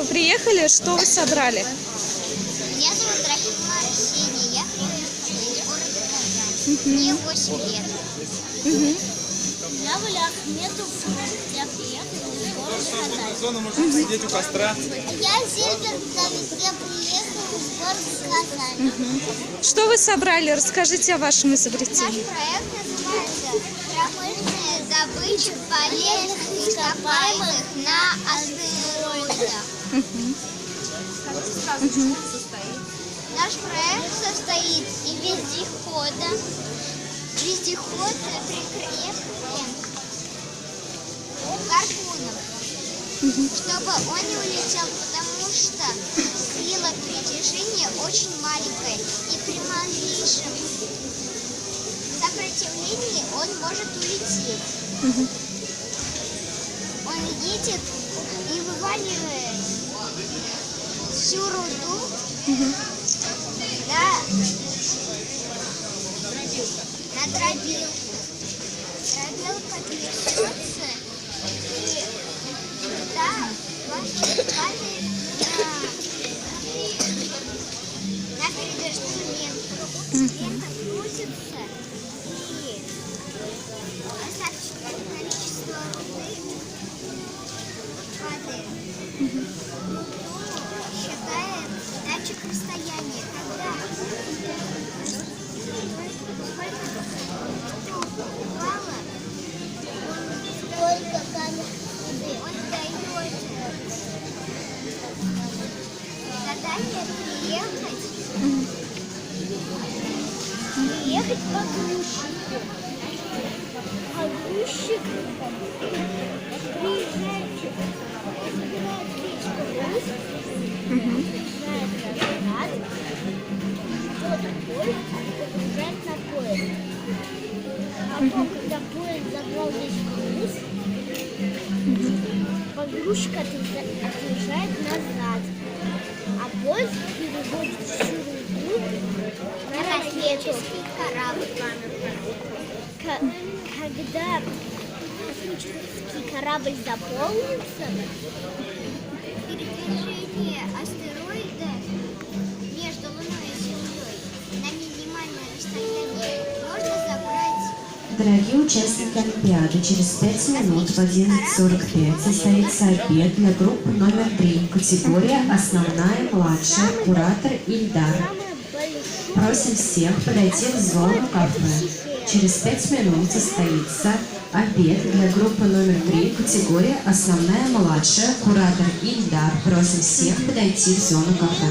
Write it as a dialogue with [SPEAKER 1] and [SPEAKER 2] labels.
[SPEAKER 1] вы приехали? Что вы собрали?
[SPEAKER 2] Меня зовут Рахима Арсений, я приехала из города Казань. Мне 8 лет. Я Валя Ахмедов, я приехала из города Казань.
[SPEAKER 3] Можно сидеть у костра.
[SPEAKER 2] Я Зельбер Давид, я приехала из города Казань.
[SPEAKER 1] Что вы собрали? Расскажите о вашем
[SPEAKER 2] Наш
[SPEAKER 1] изобретении.
[SPEAKER 2] проект называется «Промышленная добыча полезных ископаемых на астероидах». Наш проект состоит из вездехода. Вездеход прикреплен гарпуном, чтобы он не улетел, потому что сила притяжения очень маленькая, и при малейшем сопротивлении он может улететь. Он едет и вываливает всю руду на дробилку. Дробилка трясется, и туда падает на придержную ленту. Лента крутится, и достаточное количество руды падает. Считает датчик расстояния, когда сколько камер воды он дает задание приехать по грузчику. А грузчик приезжает, забирает весь груз, приезжает назад, идет поезд, погружает на поезд. Потом, когда поезд забрал весь груз, погрузчик отъезжает назад, а поезд переводит всю руду на космический корабль. Когда космический корабль заполнится, передвижение астероида между Луной и Землей на минимальное расстояние можно забрать.
[SPEAKER 4] Дорогие участники Олимпиады, через 5 минут в 11:45 состоится обед для группы номер 3, категория «Основная, младшая», куратор Ильдар. Просим всех подойти в зону кафе. Через 5 минут состоится обед для группы номер 3, категория «Основная, младшая», куратор Ильдар. Просим всех подойти в зону кафе.